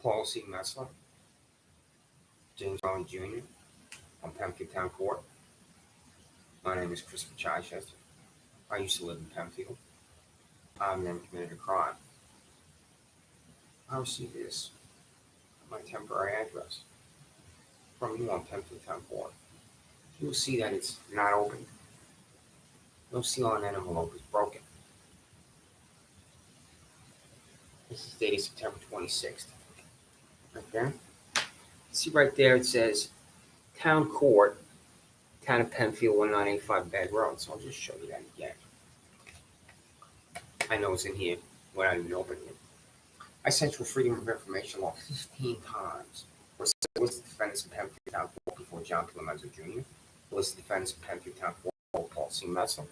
Paula C. Metzler, James Mulley Jr. on Penfield Town Court. My name is Christopher Chichester. I used to live in Penfield. I've never committed a crime. I received this at my temporary address from you on Penfield Town Court. You will see that it's not open. No seal on that envelope is broken. This is dated September 26th. Right there. See right there it says Town Court, Town of Penfield, 1985 Bed Road. So I'll just show you that again. I know it's in here without even opening it. I sent you a Freedom of Information law 15 times. We're listed defendants in Penfield Town Court before John P. Lomenzo Jr. Listed defendants in Penfield Town Court Paul C. Metzler.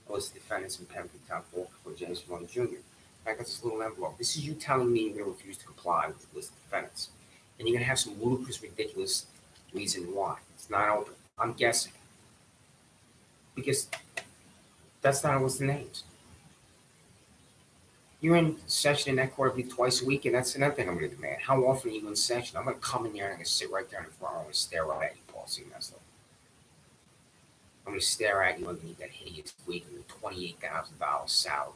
Listed defendants in Penfield Town Court before James Mulley Jr. I got this little envelope. This is you telling me you're going to refuse to comply with the list of defendants. And you're going to have some ludicrous, ridiculous reason why. It's not open. I'm guessing. Because that's not a list of names. You're in session in that court, I believe, twice a week, and that's another thing I'm going to demand. How often are you in session? I'm going to come in there and I'm going to sit right there in the front row and stare right at you, Paul C. Metzler. I'm going to stare at you underneath that hideous wig and the $28,000 salary.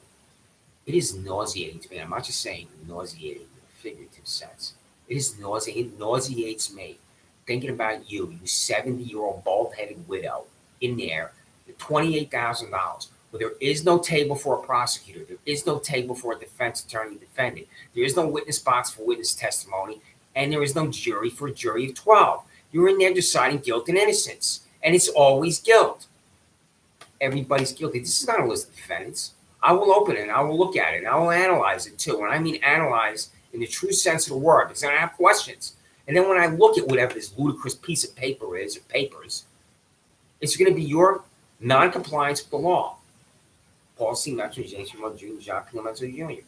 It is nauseating to me. I'm not just saying nauseating in a figurative sense. It is nauseating. It nauseates me thinking about you 70-year-old bald-headed widow in there, the $28,000. Well, there is no table for a prosecutor. There is no table for a defense attorney defendant. There is no witness box for witness testimony, and there is no jury for a jury of 12. You're in there deciding guilt and innocence, and it's always guilt. Everybody's guilty. This is not a list of defendants. I will open it, and I will look at it, and I will analyze it too. And I mean analyze in the true sense of the word, because I have questions. And then when I look at whatever this ludicrous piece of paper is, or papers, it's going to be your non-compliance with the law. Paul C. Metzler, James Mulley Jr., John P. Lomenzo Jr.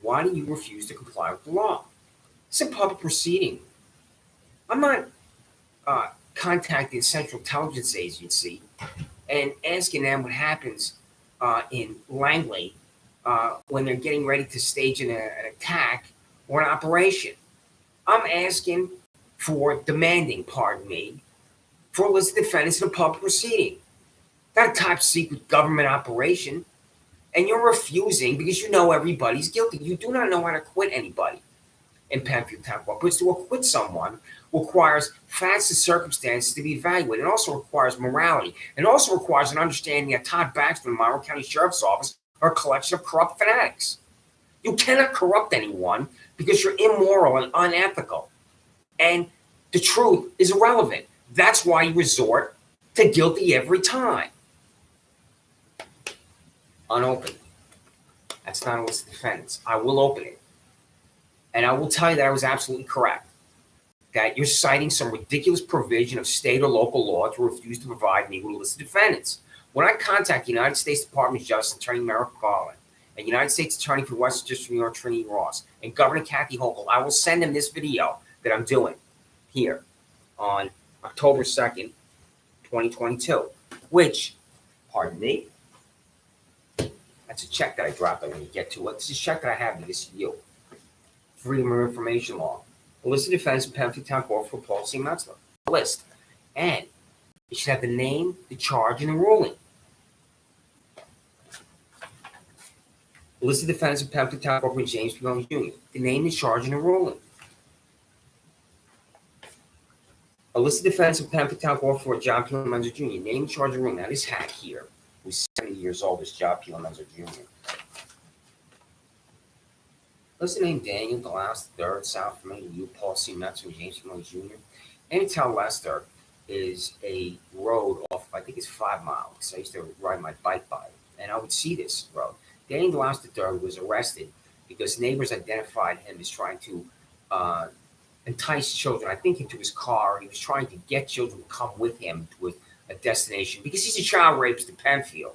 Why do you refuse to comply with the law? It's a public proceeding. I'm not contacting the Central Intelligence Agency and asking them what happens in Langley when they're getting ready to stage an attack or an operation. I'm asking for demanding, pardon me, for a list of defendants in a public proceeding. Not a top secret government operation. And you're refusing because you know everybody's guilty. You do not know how to acquit anybody in Penfield Town Court. But to acquit someone requires facts and circumstances to be evaluated. It also requires morality. And also requires an understanding that Todd Baxter in the Monroe County Sheriff's Office are a collection of corrupt fanatics. You cannot corrupt anyone because you're immoral and unethical. And the truth is irrelevant. That's why you resort to guilty every time. Unopened. That's not a list of defendants. I will open it. And I will tell you that I was absolutely correct. That you're citing some ridiculous provision of state or local law to refuse to provide me with a list of defendants. When I contact the United States Department of Justice Attorney Merrick Garland and United States Attorney for Western District of New York, Trinity Ross, and Governor Kathy Hochul, I will send them this video that I'm doing here on October 2nd, 2022, which, pardon me, that's a check that I dropped on when you get to it. This is a check that I have. This is you. Freedom of Information Law. A list of defendants in Penfield Town Court for Paul C. Metzler. A list. And it should have the name, the charge, and the ruling. A list of defendants in Penfield Town Court for James P. Mulley Jr. The name, the charge, and the ruling. A list of defendants in Penfield Town Court for John P. Lomenzo Jr. Name, charge, and ruling. Now this hack here, who's 70 years old, is John P. Lomenzo Jr. List name Daniel DeLouse III, South familiar to you, Paul C. Metzler, James Mulley Jr. Anytown Lester is a road off, I think it's 5 miles. So I used to ride my bike by it, and I would see this road. Daniel DeLouse III was arrested because neighbors identified him as trying to entice children, I think, into his car. He was trying to get children to come with him to a destination because he's a child rapist in Penfield,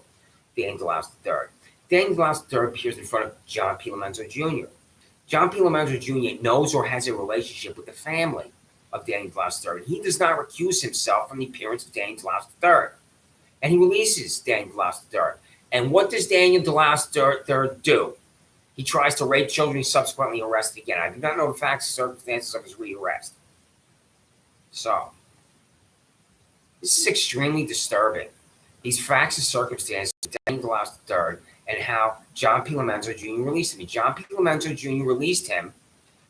Daniel DeLouse III. Daniel DeLouse III appears in front of John P. Lomenzo Jr. John P. Lomenzo Jr. knows or has a relationship with the family of Daniel DeLouse III. He does not recuse himself from the appearance of Daniel DeLouse III. And he releases Daniel DeLouse III. And what does Daniel DeLouse III do? He tries to rape children. He's subsequently arrested again. I do not know the facts and circumstances of his rearrest. So, this is extremely disturbing. These facts and circumstances of Daniel DeLouse III and how John P. Lomenzo Jr. released him. John P. Lomenzo Jr. released him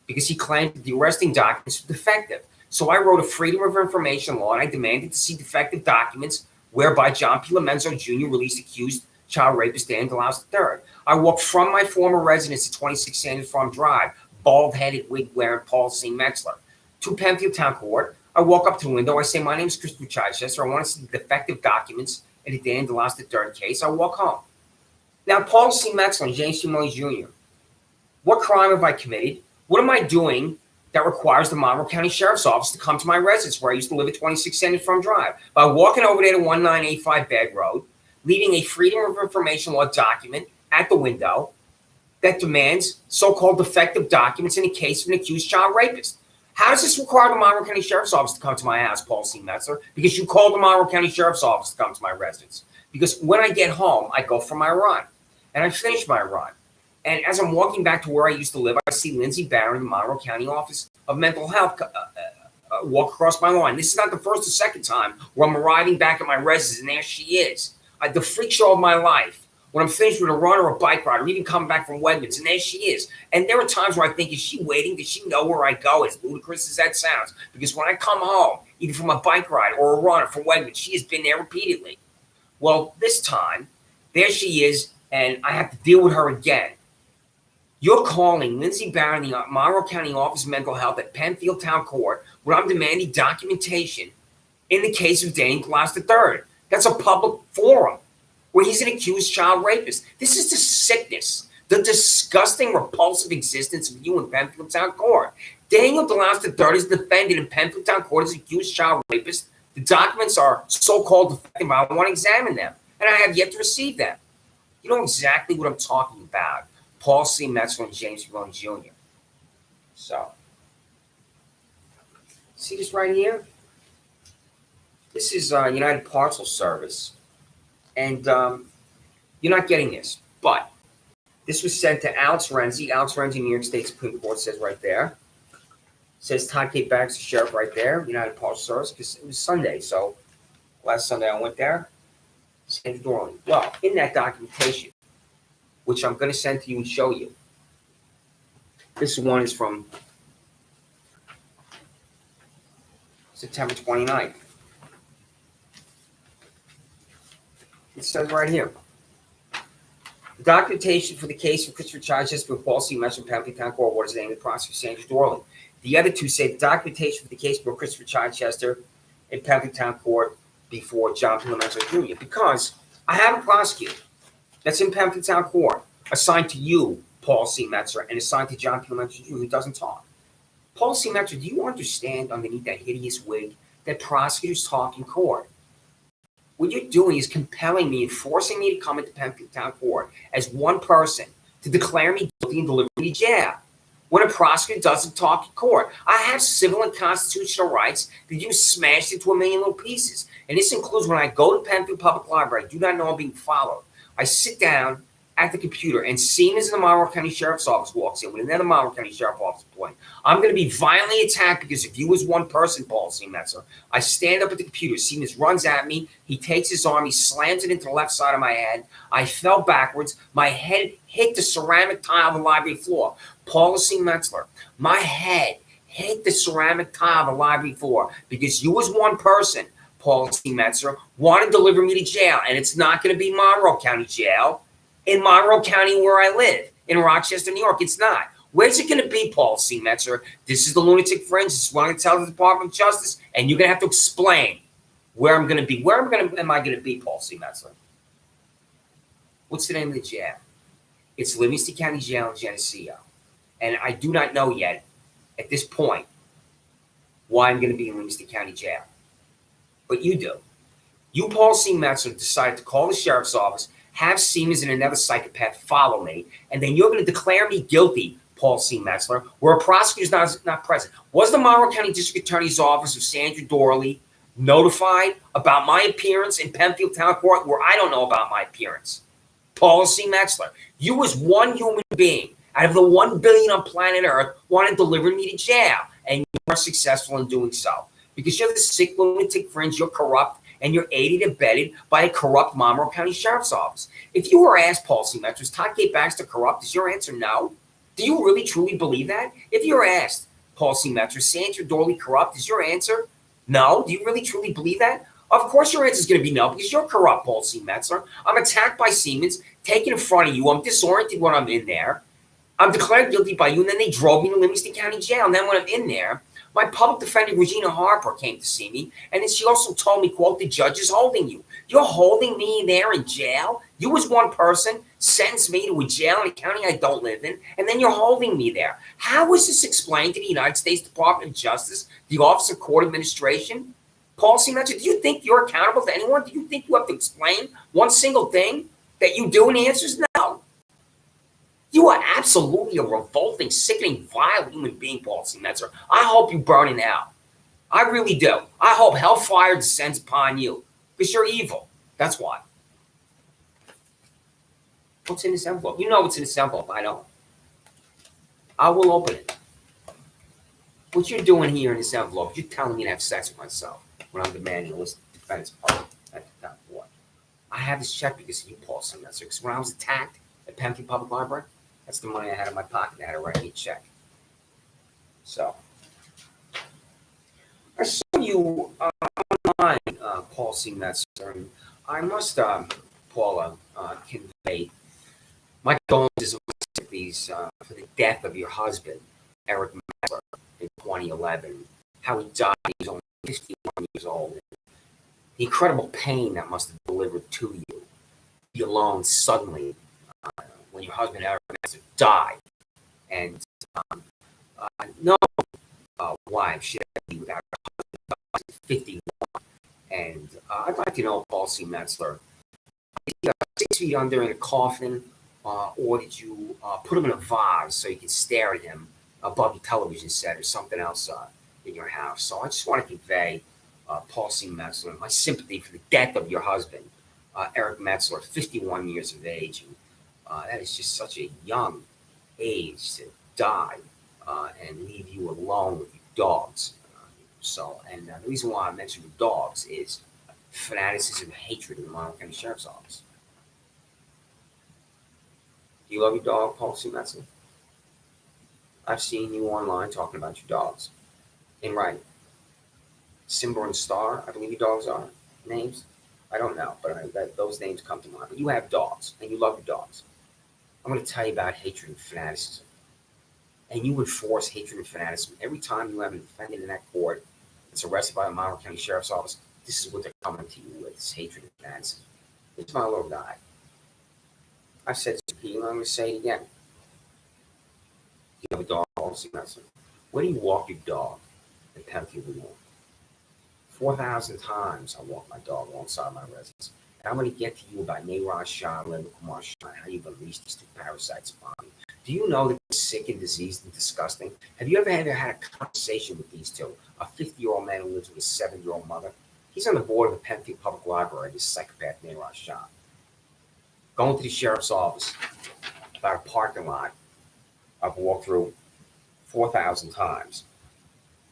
because he claimed that the arresting documents were defective. So I wrote a Freedom of Information law, and I demanded to see defective documents whereby John P. Lomenzo Jr. released accused child rapist Daniel DeLouse III. I walked from my former residence at 26 Sanders Farm Drive, bald-headed, wig-wearing Paul C. Metzler, to Penfield Town Court. I walk up to the window. I say, my name is Christopher Chichester. I want to see the defective documents in the Daniel DeLouse III case. I walk home. Now, Paul C. Metzler and James C. Mulley Jr., what crime have I committed? What am I doing that requires the Monroe County Sheriff's Office to come to my residence where I used to live at 26 Sanders Farm Drive? By walking over there to 1985 Bag Road, leaving a Freedom of Information law document at the window that demands so-called defective documents in the case of an accused child rapist. How does this require the Monroe County Sheriff's Office to come to my house, Paul C. Metzler? Because you called the Monroe County Sheriff's Office to come to my residence. Because when I get home, I go for my run. And I finish my run. And as I'm walking back to where I used to live, I see Lindsay Barron in the Monroe County Office of Mental Health walk across my lawn. This is not the first or second time where I'm arriving back at my residence, and there she is. The freak show of my life. When I'm finished with a run or a bike ride, or even coming back from Wegmans, and there she is. And there are times where I think, is she waiting? Does she know where I go? As ludicrous as that sounds. Because when I come home, either from a bike ride or a run or from Wegmans, she has been there repeatedly. Well, this time, there she is, and I have to deal with her again. You're calling Lindsay Barron, the Monroe County Office of Mental Health at Penfield Town Court, where I'm demanding documentation in the case of Daniel DeLouse III. That's a public forum where he's an accused child rapist. This is the sickness, the disgusting, repulsive existence of you in Penfield Town Court. Daniel DeLouse III is defended in Penfield Town Court as an accused child rapist. The documents are so-called defective. I want to examine them, and I have yet to receive them. You know exactly what I'm talking about. Paul C. Metzler and James Mulley Jr. So, see this right here? This is United Parcel Service, and you're not getting this, but this was sent to Alex Renzi. Alex Renzi, New York State Supreme Court, says right there. Says Todd K. Baggs, the sheriff, right there, United Parcel Service, because it was Sunday, so last Sunday I went there. Same Dorling. Well, in that documentation, which I'm going to send to you and show you, this one is from September 29th. It says right here, the documentation for the case of Christopher Chichester and Paul C. Metzler in Penfield Town Court, what is the name of the prosecutor, Sandra Dorling. The other two say the documentation for the case for Christopher Chichester in Penfield Town Court before John P. Lomenzo Jr. Because I have a prosecutor that's in Penfield Town Court assigned to you, Paul C. Metzler, and assigned to John P. Lomenzo Jr., who doesn't talk. Paul C. Metzler, do you understand underneath that hideous wig that prosecutors talk in court? What you're doing is compelling me and forcing me to come into Penfield Town Court as one person to declare me guilty and deliver me to jail when a prosecutor doesn't talk in court. I have civil and constitutional rights that you smashed into a million little pieces. And this includes when I go to Penfield Public Library, I do not know I'm being followed. I sit down at the computer, and seeing as the Monroe County Sheriff's Office walks in with another Monroe County Sheriff's Office employee, I'm going to be violently attacked because if you as one person, Paul C. Metzler, I stand up at the computer, Seamus runs at me, he takes his arm, he slams it into the left side of my head, I fell backwards, my head hit the ceramic tile of the library floor. Paula C. Metzler, my head hit the ceramic tile of the library floor because you as one person, Paul C. Metzler, want to deliver me to jail, and it's not going to be Monroe County Jail. In Monroe County where I live, in Rochester, New York. It's not. Where's it going to be, Paul C. Metzler? This is the lunatic fringe. This is what I'm going to tell the Department of Justice, and you're going to have to explain where I'm going to be. Where am I going to be, Paul C. Metzler? What's the name of the jail? It's Livingston County Jail in Geneseo. And I do not know yet, at this point, why I'm going to be in Livingston County Jail. But you do. You, Paul C. Metzler, decided to call the sheriff's office, have Siemens and another psychopath follow me, and then you're going to declare me guilty, Paul C. Metzler, where a prosecutor is not present. Was the Monroe County District Attorney's Office of Sandra Dorley notified about my appearance in Penfield Town Court where I don't know about my appearance? Paul C. Metzler, you as one human being out of the 1 billion on planet Earth want to deliver me to jail. And you are successful in doing so. Because you're the sick lunatic fringe, you're corrupt, and you're aided and abetted by a corrupt Monroe County Sheriff's Office. If you were asked, Paul C. Metzler, is Todd K. Baxter corrupt? Is your answer no? Do you really truly believe that? If you're asked, Paul C. Metzler, Sandra Dorley corrupt? Is your answer no? Do you really truly believe that? Of course your answer is going to be no, because you're corrupt, Paul C. Metzler. I'm attacked by Siemens, taken in front of you. I'm disoriented when I'm in there. I'm declared guilty by you, and then they drove me to Livingston County Jail. And then when I'm in there, my public defender, Regina Harper, came to see me, and then she also told me, quote, the judge is holding you. You're holding me there in jail? You as one person sentenced me to a jail in a county I don't live in, and then you're holding me there. How is this explained to the United States Department of Justice, the Office of Court Administration? Paul C. Metzler, do you think you're accountable to anyone? Do you think you have to explain one single thing that you do? And the answer is no. You are absolutely a revolting, sickening, vile human being, Paul C. Metzler. I hope you burn in hell. I really do. I hope hellfire descends upon you because you're evil. That's why. What's in this envelope? You know what's in this envelope. I don't. I will open it. What you're doing here in this envelope, you're telling me to have sex with myself when I'm demanding a list of defendants' part. That's what. I have this check because of you, Paul C. Metzler. Because when I was attacked at Penfield Public Library, that's the money I had in my pocket. I had to write me a check. So, I saw you online, Paul C. Metzler, and I must, Paula, convey my condolences for the death of your husband, Eric Metzler, in 2011. How he died, he was only 51 years old. The incredible pain that must have delivered to you, be alone suddenly, when your husband Eric Metzler died, and no wife should be without her husband 51. And I'd like to know, Paul C. Metzler, is he 6 feet under in a coffin, or did you put him in a vase so you could stare at him above your television set or something else in your house? So I just want to convey, Paul C. Metzler, my sympathy for the death of your husband, Eric Metzler, 51 years of age. And, that is just such a young age to die and leave you alone with your dogs. And the reason why I mentioned the dogs is fanaticism and hatred in the Monroe County Sheriff's Office. Do you love your dog, Paul C. Metzler? I've seen you online talking about your dogs. In writing. Simba and Star, I believe your dogs are names. I don't know, but those names come to mind. But you have dogs, and you love your dogs. I'm going to tell you about hatred and fanaticism. And you enforce hatred and fanaticism. Every time you have a defendant in that court that's arrested by the Monroe County Sheriff's Office, this is what they're coming to you with, this hatred and fanaticism. It's my little guy. I've said this repeatedly, I'm going to say it again. You have a dog, Paul C. Metzler. Where do you walk your dog in Penfield, New York? 4,000 times I walk my dog alongside my residence. And I'm going to get to you about Neeraj Shah and Linda Kumar Shah, how you've unleashed these two parasites upon me. Do you know that they're sick and diseased and disgusting? Have you ever had a conversation with these two? A 50-year-old man who lives with his 7-year-old mother. He's on the board of the Penfield Public Library, this psychopath Neeraj Shah. Going to the sheriff's office about a parking lot I've walked through 4,000 times.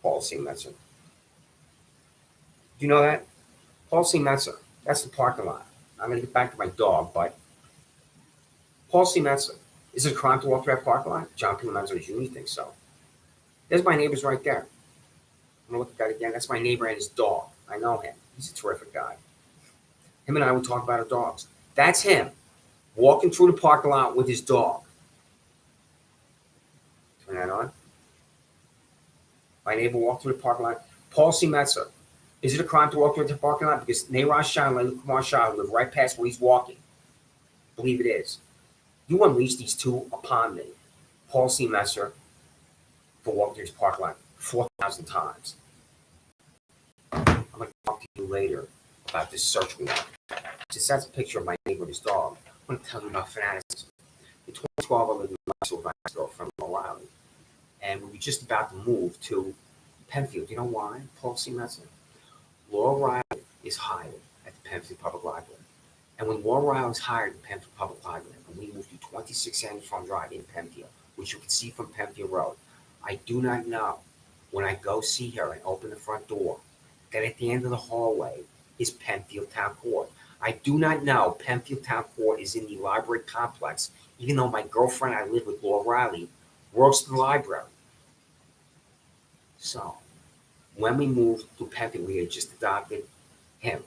Paul C. Metzler. Do you know that? Paul C. Metzler. That's the parking lot. I'm going to get back to my dog, but Paul C. Metzler. Is it a crime to walk through that parking lot? John P. Lomenzo Jr. thinks so. There's my neighbors right there. I'm going to look at that again. That's my neighbor and his dog. I know him. He's a terrific guy. Him and I would talk about our dogs. That's him walking through the parking lot with his dog. Turn that on. My neighbor walked through the parking lot. Paul C. Metzler. Is it a crime to walk through the parking lot? Because Neeraj Shah and Linda Kumar Shah live right past where he's walking. I believe it is. You unleashed these two upon me, Paul C. Metzler, for walking through his parking lot 4,000 times. I'm going to talk to you later about this search warrant. Since that's a picture of my neighbor and his dog, I'm going to tell you about fanaticism. In 2012, I lived in Metzler with my girlfriend, O'Reilly, and we were just about to move to Penfield. You know why, Paul C. Metzler? Laura Riley is hired at the Penfield Public Library. And when Laura Riley was hired at the Penfield Public Library, and we moved to 26 Anderson Drive in Penfield, which you can see from Penfield Road. I do not know, when I go see her and open the front door, that at the end of the hallway is Penfield Town Court. I do not know Penfield Town Court is in the library complex, even though my girlfriend I live with, Laura Riley, works in the library. So, when we moved to Penfield, we had just adopted him.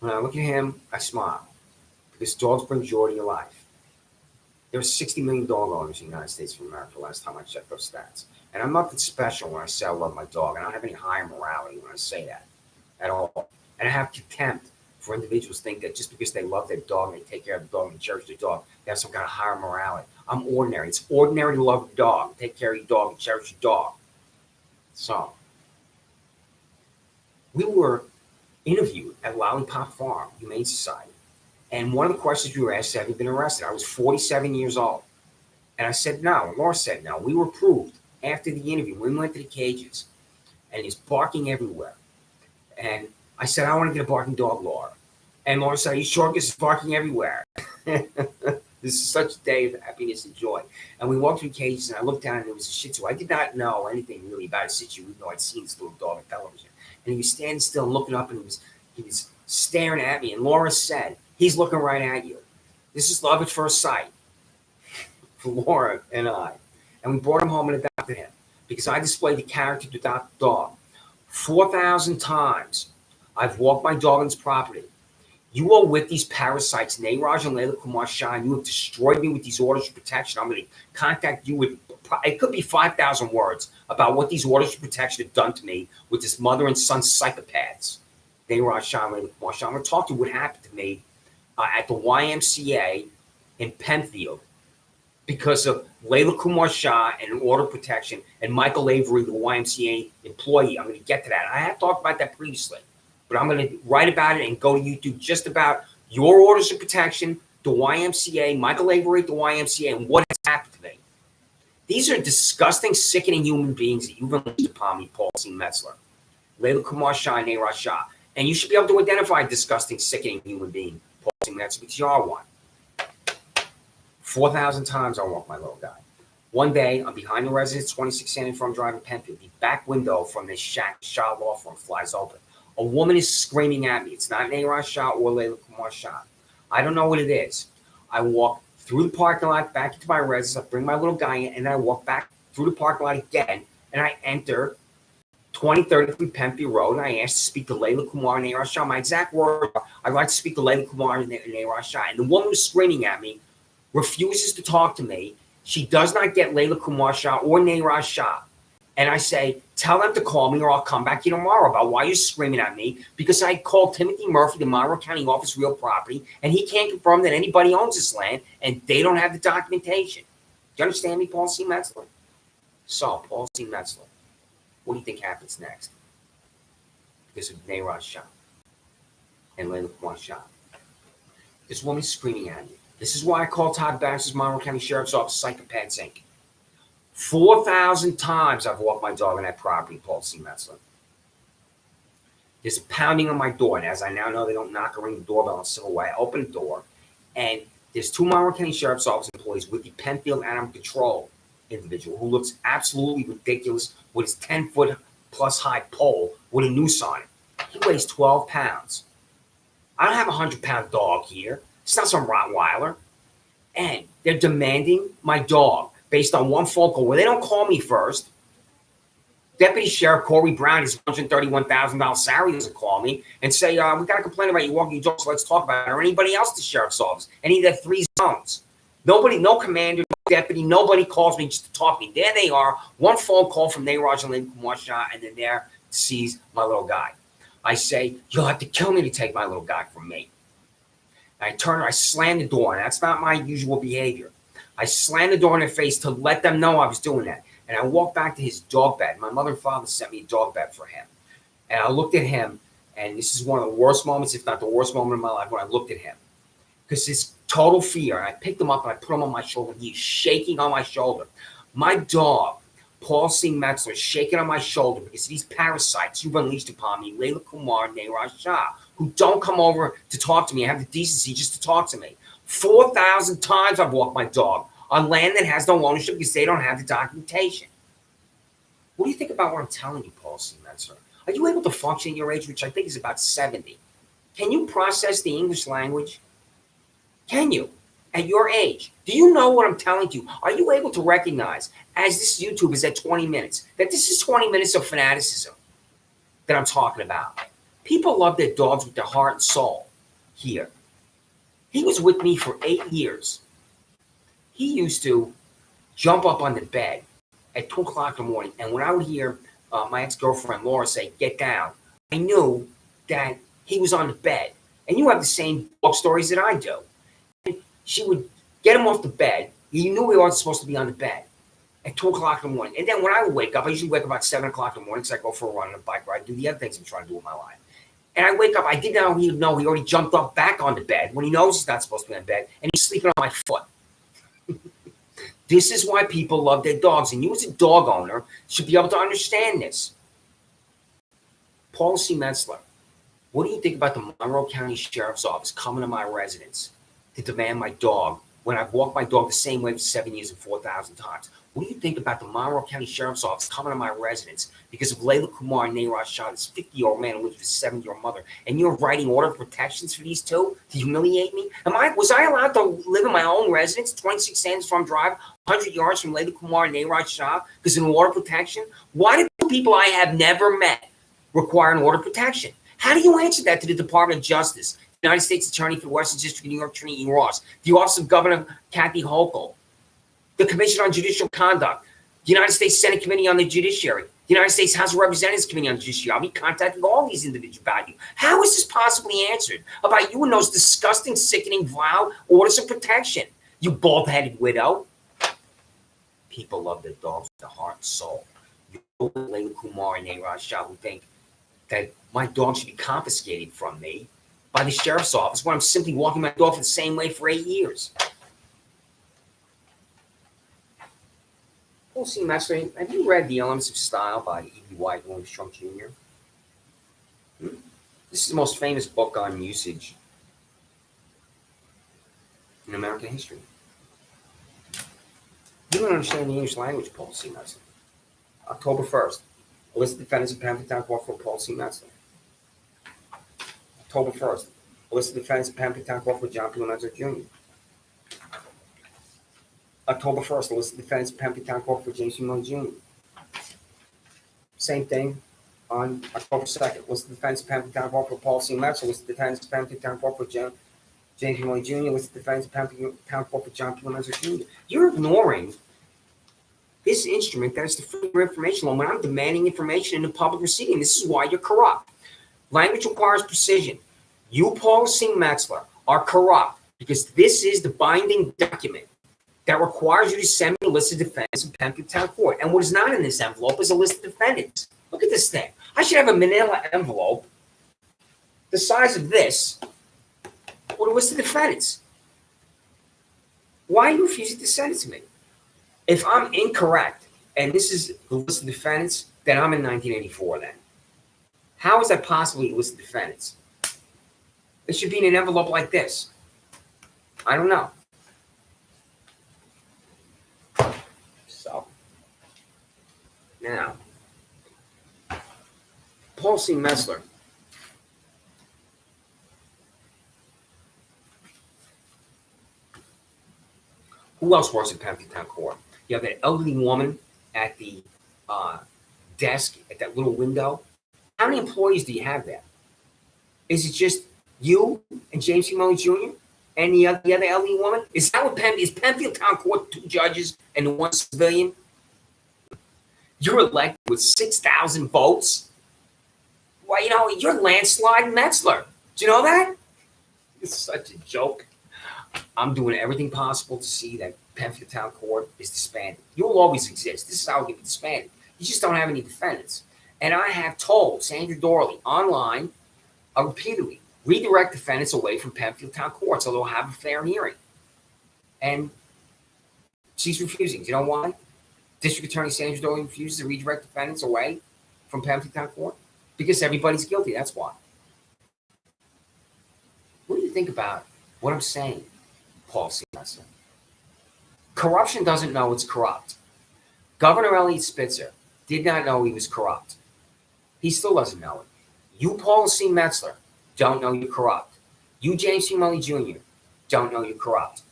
When I look at him, I smile, because dogs bring joy to your life. There are 60 million dog owners in the United States of America last time I checked those stats. And I'm nothing special when I say I love my dog. I don't have any higher morality when I say that at all. And I have contempt for individuals who think that just because they love their dog and they take care of the dog and cherish the dog, they have some kind of higher morality. I'm ordinary. It's ordinary to love a dog, take care of your dog, and cherish your dog. So, we were interviewed at Lollipop Farm, Humane Society. And one of the questions we were asked, have you been arrested? I was 47 years old. And I said no. And Laura said no. We were approved after the interview. We went to the cages. And he's barking everywhere. And I said, I want to get a barking dog, Laura. And Laura said, are you sure? Because it's barking everywhere. This is such a day of happiness and joy. And we walked through cages, and I looked down, and it was a Shih Tzu. I did not know anything really about a Shih Tzu, even though I'd seen this little dog on television. And he was standing still and looking up, and he was staring at me. And Laura said, he's looking right at you. This is love at first sight for Laura and I. And we brought him home and adopted him because I displayed the character to adopt the dog. 4,000 times I've walked my dog on this property. You are with these parasites, Nairaj and Layla Kumar Shah, and you have destroyed me with these orders of protection. I'm going to contact you with, it could be 5,000 words about what these orders of protection have done to me with this mother and son psychopaths. Nairaj Shah and Layla Kumar Shah. I'm going to talk to you what happened to me at the YMCA in Penfield because of Layla Kumar Shah and an order of protection and Michael Avery, the YMCA employee. I'm going to get to that. I have talked about that previously. But I'm going to write about it and go to YouTube just about your orders of protection, the YMCA, Michael Avery at the YMCA, and what has happened to me. These are disgusting, sickening human beings that you've unleashed upon me, Paula C. Metzler, Layla Kumar Shah, and Nairaj Shah. And you should be able to identify a disgusting, sickening human being, Paula C. Metzler, because you are one. 4,000 times I walk my little guy. One day, I'm behind the residence, 26 Sandon Farm Drive in Penfield. The back window from this Shah law firm flies open. A woman is screaming at me. It's not Nairaj Shah or Layla Kumar Shah. I don't know what it is. I walk through the parking lot back into my residence. I bring my little guy in, and then I walk back through the parking lot again, and I enter 2033 Penfield Road, and I ask to speak to Layla Kumar and Nairaj Shah. My exact words are, I'd like to speak to Layla Kumar and Nairaj Shah. And the woman who's screaming at me refuses to talk to me. She does not get Layla Kumar Shah or Nairaj Shah. And I say, tell them to call me or I'll come back to you tomorrow about why you're screaming at me, because I called Timothy Murphy, the Monroe County Office of Real Property, and he can't confirm that anybody owns this land, and they don't have the documentation. Do you understand me, Paul C. Metzler? So, Paul C. Metzler, what do you think happens next? Because of Nairaj Shah and Layla Kumar Shah. This woman's screaming at me. This is why I call Todd Baxter's Monroe County Sheriff's Office Psychopaths Inc. 4,000 times I've walked my dog on that property, Paul C. Metzler. There's a pounding on my door, and as I now know, they don't knock or ring the doorbell in a civil way. I open the door, and there's two Monroe County Sheriff's Office employees with the Penfield Animal Control individual who looks absolutely ridiculous with his 10-foot plus high pole with a noose on it. He weighs 12 pounds. I don't have a 100-pound dog here. It's not some Rottweiler. And they're demanding my dog based on one phone call where they don't call me first. Deputy Sheriff Corey Brown, his $131,000 salary, doesn't call me and say, we got a complaint about you walking your dog, so let's talk about it. Or anybody else at the sheriff's office. And he had 3 zones. Nobody, no commander, no deputy, nobody calls me just to talk to me. There they are. One phone call from Nairaj and Layla Kumar Shah, and then there sees my little guy. I say, you'll have to kill me to take my little guy from me. I turn, I slam the door, and that's not my usual behavior. I slammed the door in their face to let them know I was doing that. And I walked back to his dog bed. My mother and father sent me a dog bed for him. And I looked at him, and this is one of the worst moments, if not the worst moment of my life, when I looked at him. Because his total fear, and I picked him up and I put him on my shoulder. He's shaking on my shoulder. My dog, Paul C. Metzler, is shaking on my shoulder because of these parasites you've unleashed upon me, Layla Kumar and Nairaj Shah, who don't come over to talk to me and have the decency just to talk to me. 4,000 times I've walked my dog on land that has no ownership because they don't have the documentation. What do you think about what I'm telling you, Paul C. Metzler? Are you able to function at your age, which I think is about 70? Can you process the English language? Can you? At your age, do you know what I'm telling you? Are you able to recognize, as this YouTube is at 20 minutes, that this is 20 minutes of fanaticism that I'm talking about? People love their dogs with their heart and soul here. He was with me for 8 years. He used to jump up on the bed at 2 o'clock in the morning, and when I would hear my ex-girlfriend Laura say, "Get down," I knew that he was on the bed. And you have the same dog stories that I do. She would get him off the bed. He knew he wasn't supposed to be on the bed at 2 o'clock in the morning. And then when I would wake up, I usually wake up about 7 o'clock in the morning because I go for a run and a bike ride, do the other things I'm trying to do in my life. And I wake up, I did not know he already jumped up back on the bed when he knows he's not supposed to be on bed, and he's sleeping on my foot. This is why people love their dogs, and you as a dog owner should be able to understand this. Paul C. Metzler, what do you think about the Monroe County Sheriff's Office coming to my residence to demand my dog when I've walked my dog the same way for 7 years and 4,000 times? What do you think about the Monroe County Sheriff's Office coming to my residence because of Layla Kumar and Nayraj Shah, this 50-year-old man who lives with his 7-year-old mother, and you're writing order of protections for these two to humiliate me? Was I allowed to live in my own residence, 26 Sands Farm Drive, 100 yards from Layla Kumar and Nayraj Shah, because of an order of protection? Why do people I have never met require an order of protection? How do you answer that to the Department of Justice, the United States Attorney for the Western District of New York, Trinity Ross, the Office of Governor Kathy Hochul, the Commission on Judicial Conduct, the United States Senate Committee on the Judiciary, the United States House of Representatives Committee on the Judiciary? I'll be contacting all these individuals about you. How is this possibly answered about you and those disgusting, sickening, vile orders of protection? You bald-headed widow. People love their dogs with their heart and soul. You Layla Kumar and Nayraj Shah who think that my dog should be confiscated from me by the sheriff's office when I'm simply walking my dog the same way for 8 years. We'll see, Metzler. Have you read The Elements of Style by E.B. White and Armstrong Jr.? This is the most famous book on usage in American history. You don't understand the English language, Paul C. Metzler. October 1st, a list of defendants in Penfield Town Court for Paul C. Metzler. October 1st, a list of defendants in Penfield Town Court for John P. Lomenzo Jr. October 1st, a list of defendants in Penfield Town Court for James P. Mulley Jr. Same thing on October 2nd, a list of defendants in Penfield Town Court for Paul C. Metzler, a list of defendants in Penfield Town Court for James P. Mulley Jr., a list of defendants in Penfield Town Court for John P. Lomenzo Jr. You're ignoring this instrument that is the Freedom of Information Law when I'm demanding information in a public proceeding. This is why you're corrupt. Language requires precision. You, Paul C. Metzler, are corrupt because this is the binding document that requires you to send me a list of defendants in Penfield Town Court. And what is not in this envelope is a list of defendants. Look at this thing. I should have a manila envelope the size of this with a list of defendants. Why are you refusing to send it to me? If I'm incorrect, and this is the list of defendants, then I'm in 1984 then. How is that possibly a list of defendants? It should be in an envelope like this. I don't know. So, now, Paul C. Metzler. Who else works at Penfield Town Court? You have that elderly woman at the desk at that little window. How many employees do you have there? Is it just you and James P. Mulley Jr. and the other elderly woman? Is that what is Penfield Town Court 2 judges and the 1 civilian? You're elected with 6,000 votes. Well, you're landslide Metzler. Do you know that? It's such a joke. I'm doing everything possible to see that Penfield Town Court is disbanded. You'll always exist. This is how it'll get disbanded. You just don't have any defendants. And I have told Sandra Dorley online repeatedly, redirect defendants away from Penfield Town Court so they'll have a fair hearing. And she's refusing. Do you know why? District Attorney Sandra Dorley refuses to redirect defendants away from Penfield Town Court? Because everybody's guilty. That's why. What do you think about what I'm saying, Paul C. Metzler? Corruption doesn't know it's corrupt. Governor Elliot Spitzer did not know he was corrupt. He still doesn't know it. You, Paula C. Metzler, don't know you're corrupt. You, James C. Mulley Jr., don't know you're corrupt.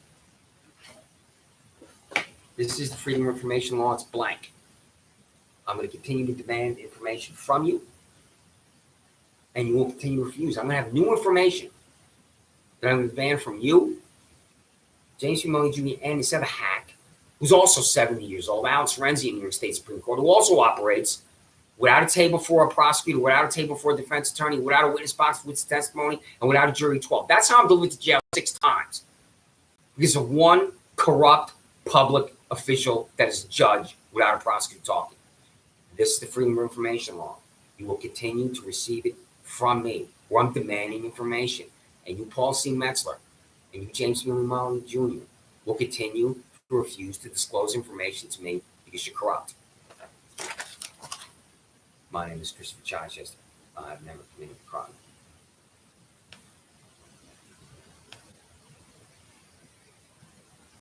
This is the Freedom of Information Law. It's blank. I'm going to continue to demand information from you, and you will continue to refuse. I'm going to have new information that I'm going to demand from you, James C. Mulley Jr., and instead of hack, who's also 70 years old, Alex Renzi in New York State Supreme Court, who also operates without a table for a prosecutor, without a table for a defense attorney, without a witness box with testimony, and without a jury 12. That's how I'm delivered to jail 6 times. Because of one corrupt public official that is a judge without a prosecutor talking. This is the Freedom of Information Law. You will continue to receive it from me, where I'm demanding information. And you, Paul C. Metzler, and you, James Mulley Jr., will continue to refuse to disclose information to me because you're corrupt. My name is Christopher Chichester. I've never committed a crime.